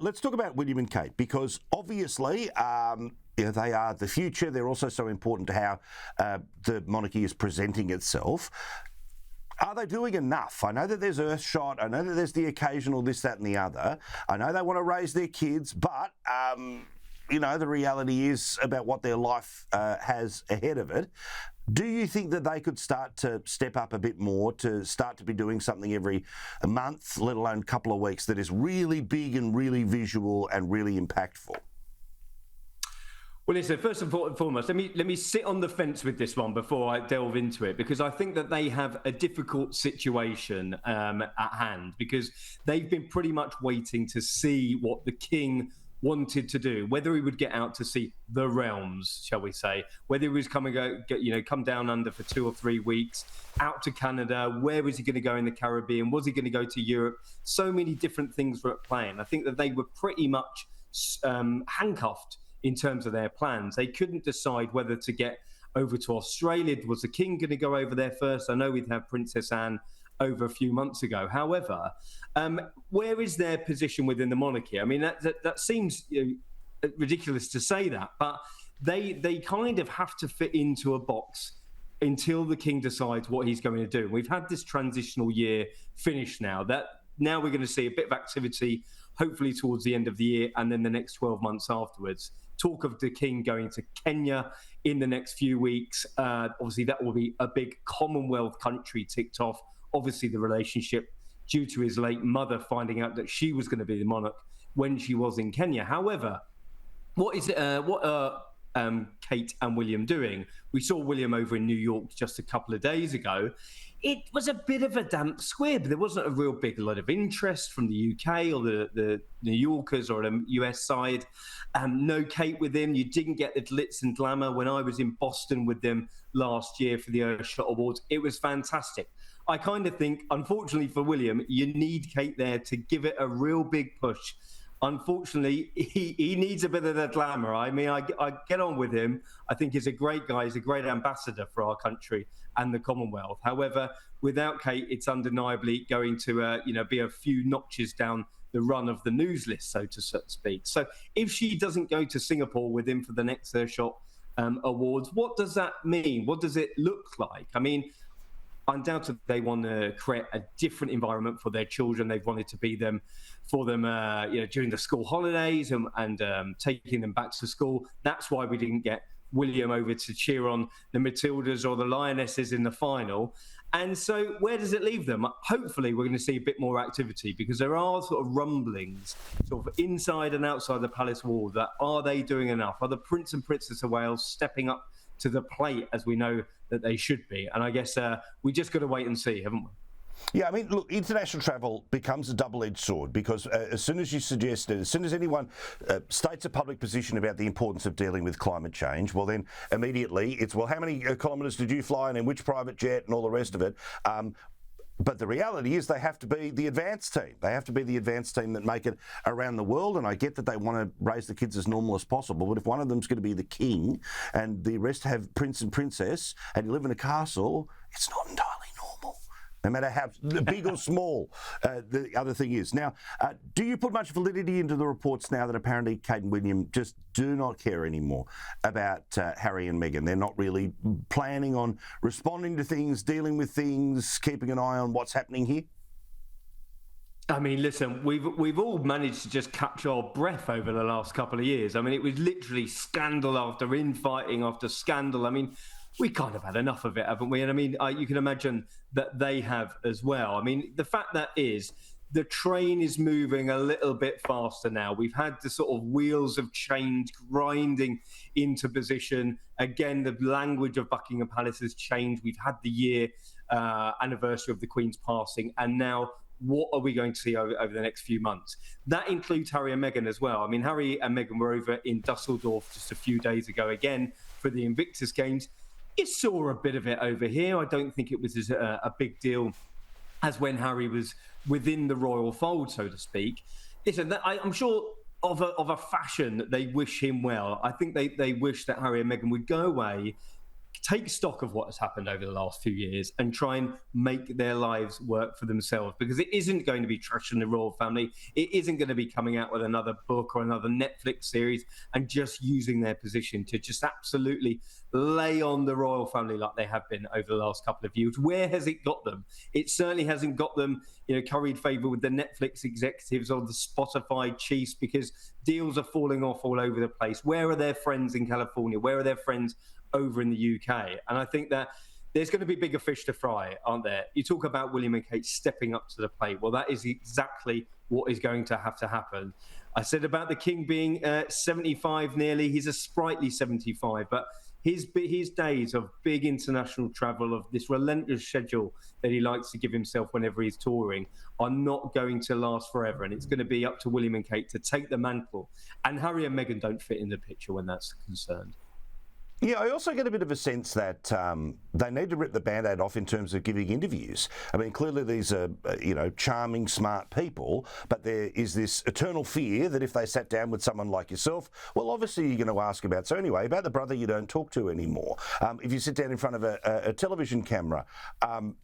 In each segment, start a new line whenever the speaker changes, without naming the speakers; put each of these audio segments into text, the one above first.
let's talk about William and Kate, because obviously they are the future. They're also so important to how the monarchy is presenting itself. Are they doing enough? I know that there's Earthshot. I know that there's the occasional this, that and the other. I know they want to raise their kids, but, the reality is about what their life has ahead of it. Do you think that they could start to step up a bit more, to start to be doing something every month, let alone a couple of weeks, that is really big and really visual and really impactful?
Well, listen, first and foremost, let me sit on the fence with this one before I delve into it, because I think that they have a difficult situation at hand, because they've been pretty much waiting to see what the king wanted to do, whether he would get out to see the realms, shall we say, whether he was come down under for 2 or 3 weeks, out to Canada, where was he going to go in the Caribbean, was he going to go to Europe? So many different things were at play, and I think that they were pretty much handcuffed in terms of their plans. They couldn't decide whether to get over to Australia. Was the king going to go over there first? I know we'd have Princess Anne over a few months ago. However, where is their position within the monarchy? I mean, that seems ridiculous to say that, but they kind of have to fit into a box until the king decides what he's going to do. We've had this transitional year finished now. Now we're going to see a bit of activity, hopefully towards the end of the year, and then the next 12 months afterwards. Talk of the king going to Kenya in the next few weeks. Obviously, that will be a big Commonwealth country ticked off. Obviously, the relationship due to his late mother finding out that she was going to be the monarch when she was in Kenya. However, what are Kate and William doing? We saw William over in New York just a couple of days ago. It was a bit of a damp squib. There wasn't a real big lot of interest from the UK or the New Yorkers or the US side. No Kate with him. You didn't get the glitz and glamour. When I was in Boston with them last year for the Earthshot Awards, it was fantastic. I kind of think, unfortunately for William, you need Kate there to give it a real big push. Unfortunately, he needs a bit of the glamour. I mean, I get on with him. I think he's a great guy. He's a great ambassador for our country and the Commonwealth. However, without Kate, it's undeniably going to be a few notches down the run of the news list, so to speak. So if she doesn't go to Singapore with him for the next Earthshot Awards, what does that mean? What does it look like? I mean, undoubtedly, they want to create a different environment for their children. They've wanted to be for them during the school holidays and taking them back to school. That's why we didn't get William over to cheer on the Matildas or the Lionesses in the final. And so where does it leave them? Hopefully, we're going to see a bit more activity, because there are sort of rumblings sort of inside and outside the palace wall that are they doing enough? Are the Prince and Princess of Wales stepping up to the plate as we know that they should be? And I guess we just got to wait and see, haven't we?
Yeah, I mean, look, international travel becomes a double-edged sword, because as soon as you suggest it, as soon as anyone states a public position about the importance of dealing with climate change, well, then immediately it's, well, how many kilometres did you fly and in which private jet and all the rest of it? But the reality is they have to be the advanced team. They have to be the advanced team that make it around the world. And I get that they want to raise the kids as normal as possible. But if one of them's going to be the king and the rest have prince and princess and you live in a castle, it's not entirely normal, no matter how big or small the other thing is. Now, do you put much validity into the reports now that apparently Kate and William just do not care anymore about Harry and Meghan? They're not really planning on responding to things, dealing with things, keeping an eye on what's happening here?
I mean, listen, we've all managed to just catch our breath over the last couple of years. I mean, it was literally scandal after infighting after scandal. I mean, we kind of had enough of it, haven't we? And I mean, you can imagine that they have as well. I mean, the fact that is, the train is moving a little bit faster now. We've had the sort of wheels of change grinding into position. Again, the language of Buckingham Palace has changed. We've had the year anniversary of the Queen's passing. And now, what are we going to see over the next few months? That includes Harry and Meghan as well. I mean, Harry and Meghan were over in Dusseldorf just a few days ago, again, for the Invictus Games. You saw a bit of it over here. I don't think it was as a big deal as when Harry was within the royal fold, so to speak. Listen, I'm sure of a fashion that they wish him well. I think they wish that Harry and Meghan would go away, take stock of what has happened over the last few years and try and make their lives work for themselves, because it isn't going to be trashing the royal family. It isn't going to be coming out with another book or another Netflix series and just using their position to just absolutely lay on the royal family like they have been over the last couple of years. Where has it got them? It certainly hasn't got them, curried favour with the Netflix executives or the Spotify chiefs, because deals are falling off all over the place. Where are their friends in California? Where are their friends over in the UK? And I think that there's going to be bigger fish to fry, aren't there? You talk about William and Kate stepping up to the plate. Well, that is exactly what is going to have to happen. I said about the King being 75 nearly. He's a sprightly 75, but his days of big international travel, of this relentless schedule that he likes to give himself whenever he's touring, are not going to last forever. And it's going to be up to William and Kate to take the mantle. And Harry and Meghan don't fit in the picture when that's concerned.
Yeah, I also get a bit of a sense that they need to rip the Band-Aid off in terms of giving interviews. I mean, clearly these are, charming, smart people, but there is this eternal fear that if they sat down with someone like yourself, well, obviously you're going to ask about the brother you don't talk to anymore. If you sit down in front of a television camera,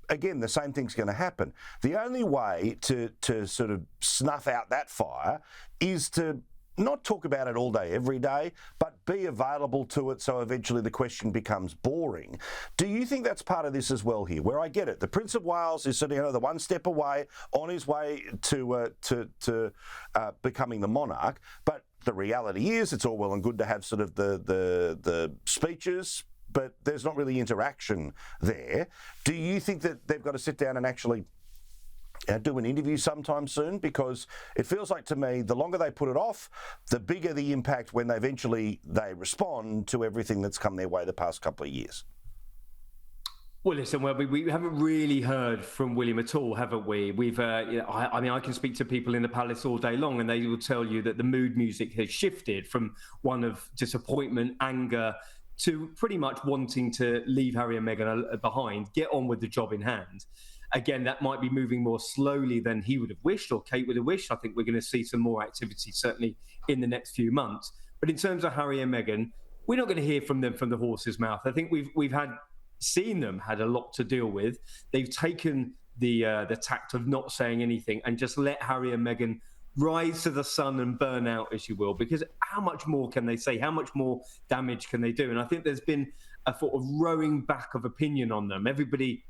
again, the same thing's going to happen. The only way to sort of snuff out that fire is to not talk about it all day, every day, but be available to it so eventually the question becomes boring. Do you think that's part of this as well here? Where I get it, the Prince of Wales is sort of the one step away, on his way to becoming the monarch, but the reality is it's all well and good to have sort of the speeches, but there's not really interaction there. Do you think that they've got to sit down and actually do an interview sometime soon? Because it feels like to me, the longer they put it off, the bigger the impact when they respond to everything that's come their way the past couple of years.
Well, listen, we haven't really heard from William at all, haven't we? We've, I can speak to people in the palace all day long, and they will tell you that the mood music has shifted from one of disappointment, anger, to pretty much wanting to leave Harry and Meghan behind, get on with the job in hand. Again, that might be moving more slowly than he would have wished or Kate would have wished. I think we're going to see some more activity, certainly in the next few months. But in terms of Harry and Meghan, we're not going to hear from them from the horse's mouth. I think we've seen them had a lot to deal with. They've taken the tact of not saying anything and just let Harry and Meghan rise to the sun and burn out, as you will, because how much more can they say? How much more damage can they do? And I think there's been a sort of rowing back of opinion on them. Everybody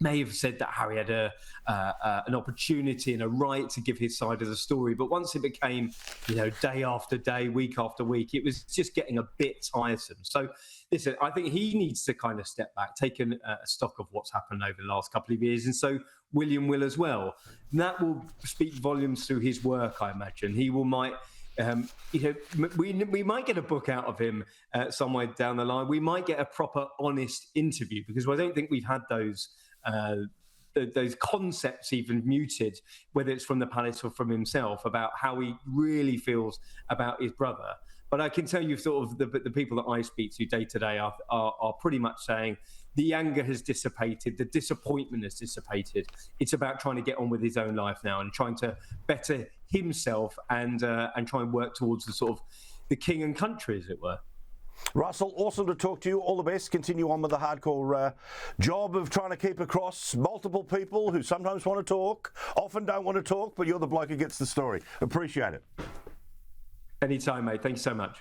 may have said that Harry had an opportunity and a right to give his side of the story, but once it became, day after day, week after week, it was just getting a bit tiresome. So, listen, I think he needs to kind of step back, take a stock of what's happened over the last couple of years, and so William will as well. And that will speak volumes through his work, I imagine. He might we might get a book out of him somewhere down the line. We might get a proper, honest interview, because I don't think we've had those concepts even muted, whether it's from the palace or from himself, about how he really feels about his brother. But I can tell you, sort of the people that I speak to day to day are pretty much saying the anger has dissipated, the disappointment has dissipated. It's about trying to get on with his own life now and trying to better himself and try and work towards the sort of the king and country, as it were.
Russell, awesome to talk to you. All the best. Continue on with the hardcore job of trying to keep across multiple people who sometimes want to talk, often don't want to talk, but you're the bloke who gets the story. Appreciate it.
Anytime, mate. Thank you so much.